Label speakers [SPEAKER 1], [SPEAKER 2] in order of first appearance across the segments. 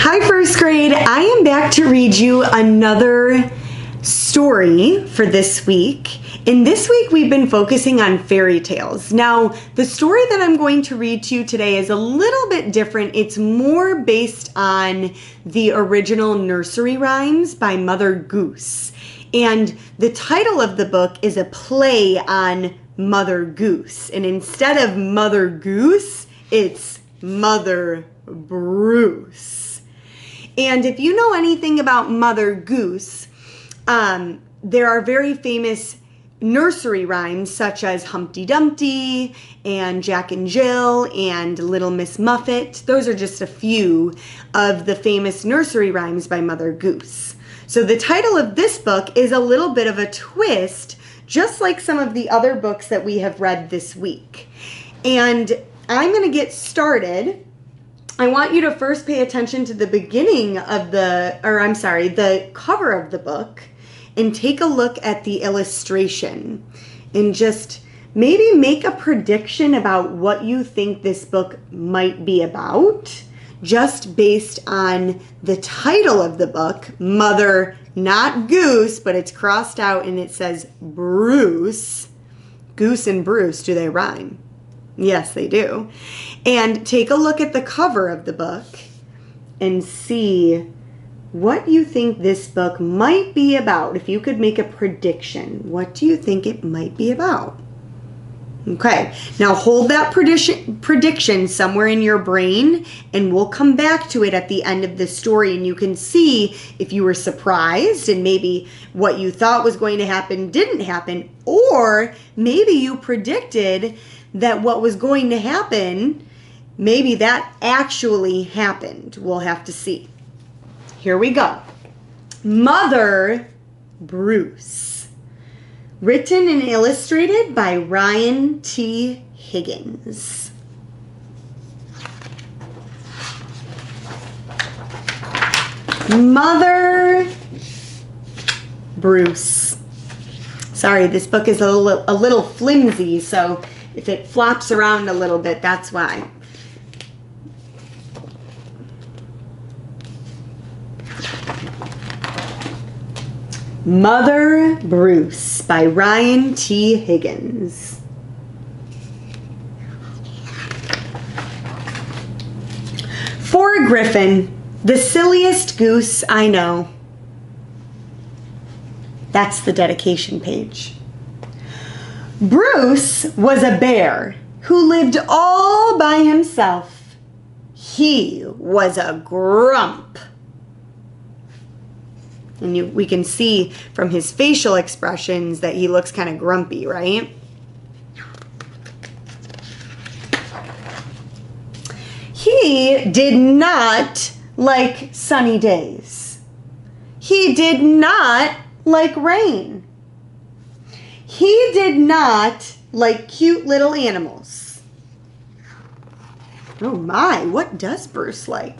[SPEAKER 1] Hi, first grade. I am back to read you another story for this week. And this week we've been focusing on fairy tales. Now, the story that I'm going to read to you today is a little bit different. It's more based on the original nursery rhymes by Mother Goose. And the title of the book is a play on Mother Goose. And instead of Mother Goose, it's Mother Bruce. And if you know anything about Mother Goose, there are very famous nursery rhymes such as Humpty Dumpty and Jack and Jill and Little Miss Muffet. Those are just a few of the famous nursery rhymes by Mother Goose. So the title of this book is a little bit of a twist, just like some of the other books that we have read this week. And I'm going to get started. I want you to first pay attention to the beginning of the cover of the book and take a look at the illustration and just maybe make a prediction about what you think this book might be about, just based on the title of the book, Mother, not Goose, but it's crossed out and it says Bruce. Goose and Bruce, do they rhyme? Yes, they do. And take a look at the cover of the book and see what you think this book might be about. If you could make a prediction, what do you think it might be about? Okay, now hold that prediction somewhere in your brain and we'll come back to it at the end of the story and you can see if you were surprised and maybe what you thought was going to happen didn't happen, or maybe you predicted that what was going to happen, maybe that actually happened. We'll have to see. Here we go. Mother Bruce. Written and illustrated by Ryan T. Higgins. Mother Bruce. Sorry, this book is a little flimsy, so if it flops around a little bit, that's why. Mother Bruce by Ryan T. Higgins. For a griffin, the silliest goose I know. That's the dedication page. Bruce was a bear who lived all by himself. He was a grump. And we can see from his facial expressions that he looks kind of grumpy, right? He did not like sunny days. He did not like rain. He did not like cute little animals. Oh my, what does Bruce like?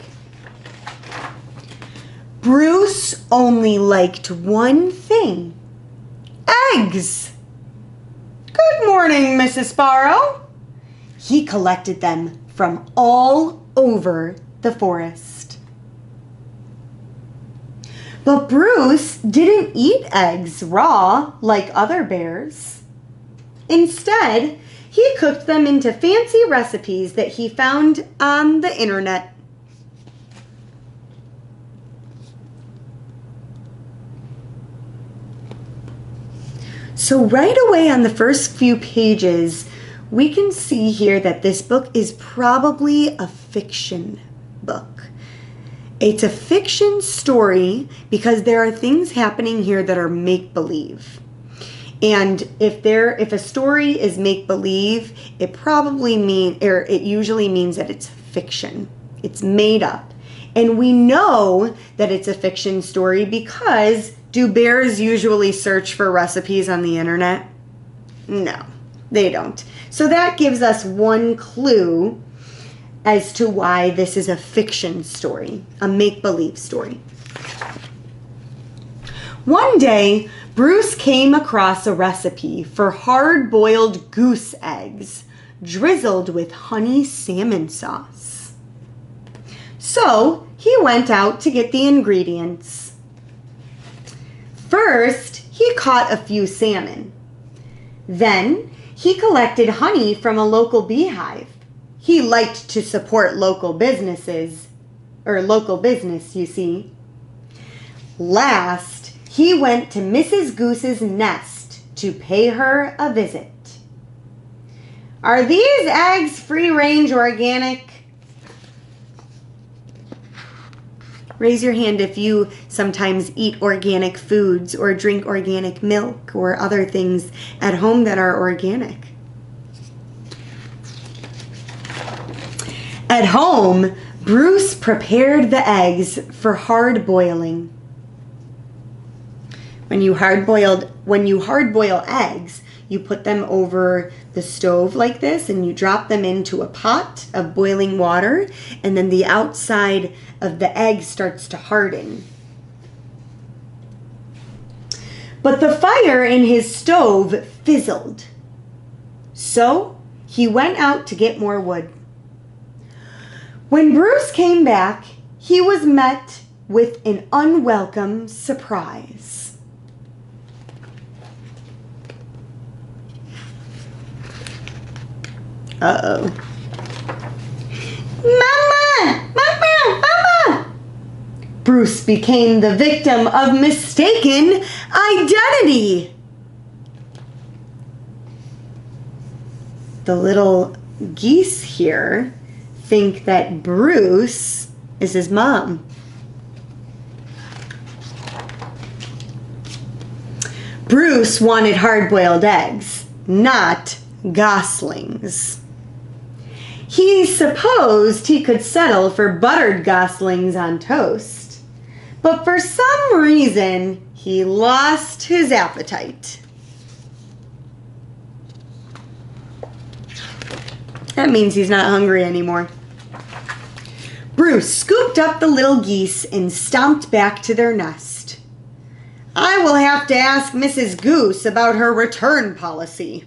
[SPEAKER 1] Bruce only liked one thing. Eggs. Good morning, Mrs. Sparrow. He collected them from all over the forest. But Bruce didn't eat eggs raw like other bears. Instead, he cooked them into fancy recipes that he found on the internet. So right away on the first few pages, we can see here that this book is probably a fiction book. It's a fiction story because there are things happening here that are make-believe. And if a story is make-believe, it usually means that it's fiction. It's made up. And we know that it's a fiction story because do bears usually search for recipes on the internet? No, they don't. So that gives us one clue as to why this is a fiction story, a make-believe story. One day, Bruce came across a recipe for hard-boiled goose eggs drizzled with honey salmon sauce. So he went out to get the ingredients. First, he caught a few salmon. Then, he collected honey from a local beehive. He liked to support local business, you see. Last, he went to Mrs. Goose's nest to pay her a visit. Are these eggs free-range organic? Raise your hand if you sometimes eat organic foods or drink organic milk or other things at home that are organic. At home, Bruce prepared the eggs for hard boiling. When you hard boil eggs, you put them over the stove like this and you drop them into a pot of boiling water, and then the outside of the egg starts to harden. But the fire in his stove fizzled. So he went out to get more wood. When Bruce came back, he was met with an unwelcome surprise. Uh-oh. Mama! Mama! Mama! Bruce became the victim of mistaken identity. The little geese here think that Bruce is his mom. Bruce wanted hard-boiled eggs, not goslings. He supposed he could settle for buttered goslings on toast, but for some reason he lost his appetite. That means he's not hungry anymore. Bruce scooped up the little geese and stomped back to their nest. I will have to ask Mrs. Goose about her return policy.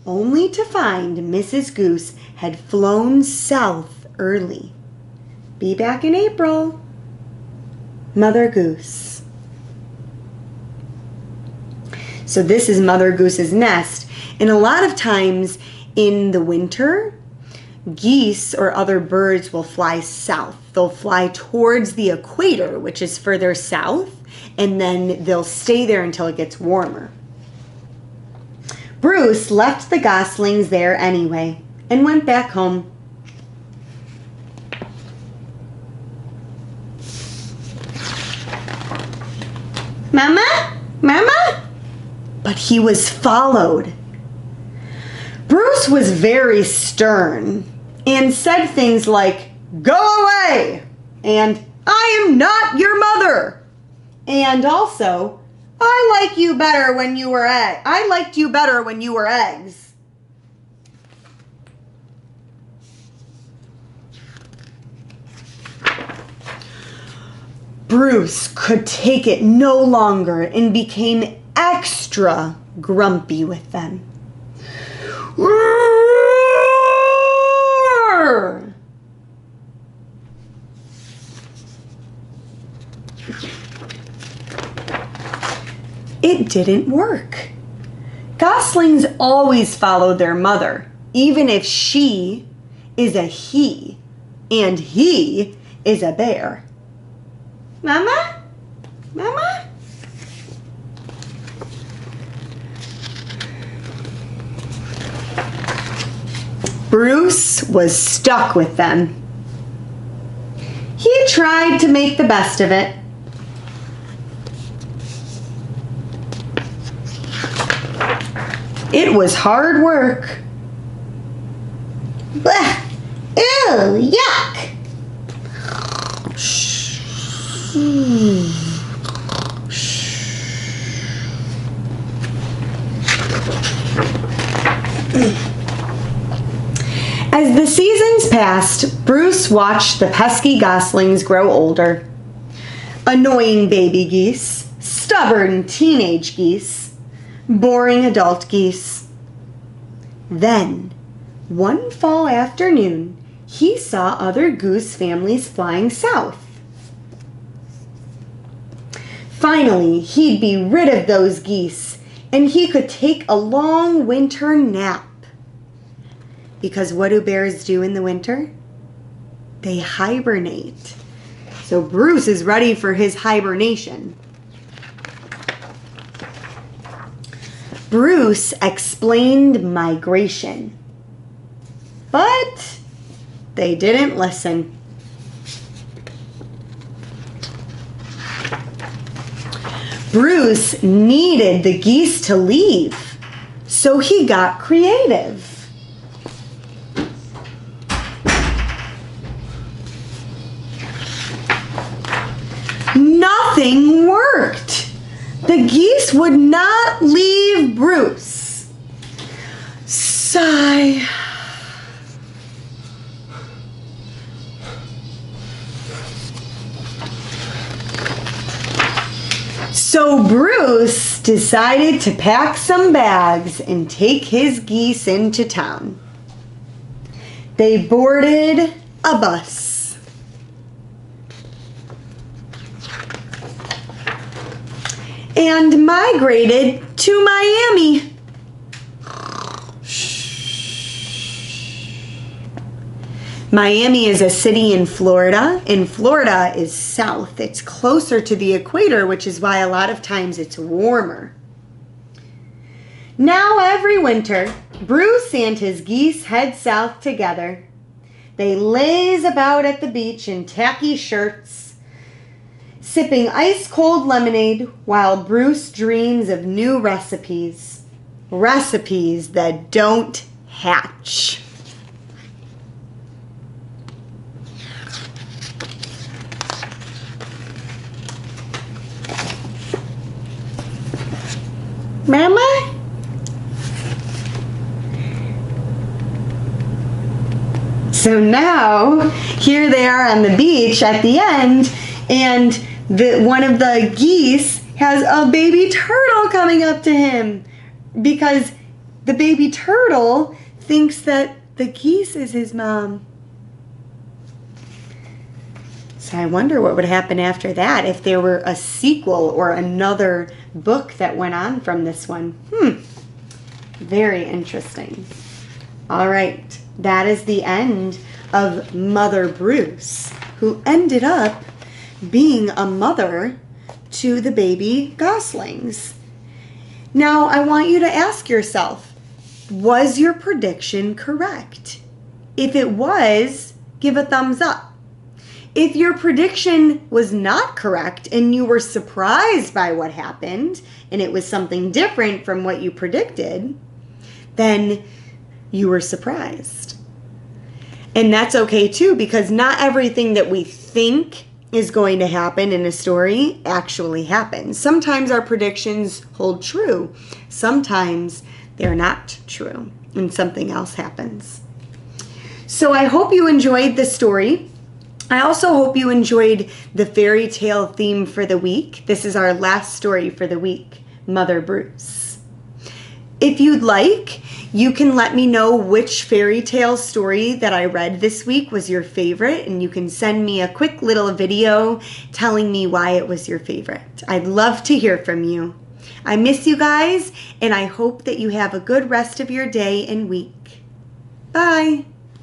[SPEAKER 1] Only to find Mrs. Goose had flown south early. Be back in April. Mother Goose. So this is Mother Goose's nest. And a lot of times in the winter, geese or other birds will fly south. They'll fly towards the equator, which is further south, and then they'll stay there until it gets warmer. Bruce left the goslings there anyway and went back home. Mama? Mama? But he was followed. Bruce was very stern and said things like, "Go away!" and "I am not your mother!" and also, I liked you better when you were eggs. Bruce could take it no longer and became extra grumpy with them. It didn't work. Goslings always follow their mother, even if she is a he and he is a bear. Mama? Mama? Bruce was stuck with them. He tried to make the best of it. It was hard work. Blech! Ew! Yuck! As the seasons passed, Bruce watched the pesky goslings grow older. Annoying baby geese, stubborn teenage geese, boring adult geese. Then, one fall afternoon, he saw other goose families flying south. Finally, he'd be rid of those geese, and he could take a long winter nap. Because what do bears do in the winter? They hibernate. So Bruce is ready for his hibernation. Bruce explained migration, but they didn't listen. Bruce needed the geese to leave, so he got creative. Nothing worked. The geese would not leave Bruce. Sigh. So Bruce decided to pack some bags and take his geese into town. They boarded a bus. And migrated to Miami. Miami is a city in Florida, and Florida is south. It's closer to the equator, which is why a lot of times it's warmer. Now every winter, Bruce and his geese head south together. They laze about at the beach in tacky shirts, sipping ice-cold lemonade while Bruce dreams of new recipes. Recipes that don't hatch. Mama? So now, here they are on the beach at the end, and one of the geese has a baby turtle coming up to him because the baby turtle thinks that the geese is his mom. So I wonder what would happen after that if there were a sequel or another book that went on from this one. Very interesting. All right, that is the end of Mother Bruce, who ended up being a mother to the baby goslings. Now, I want you to ask yourself, was your prediction correct? If it was, give a thumbs up. If your prediction was not correct and you were surprised by what happened and it was something different from what you predicted, then you were surprised. And that's okay too, because not everything that we think is going to happen in a story actually happens. Sometimes our predictions hold true. Sometimes they're not true and something else happens. So I hope you enjoyed the story. I also hope you enjoyed the fairy tale theme for the week. This is our last story for the week, Mother Bruce. If you'd like, you can let me know which fairy tale story that I read this week was your favorite, and you can send me a quick little video telling me why it was your favorite. I'd love to hear from you. I miss you guys, and I hope that you have a good rest of your day and week. Bye.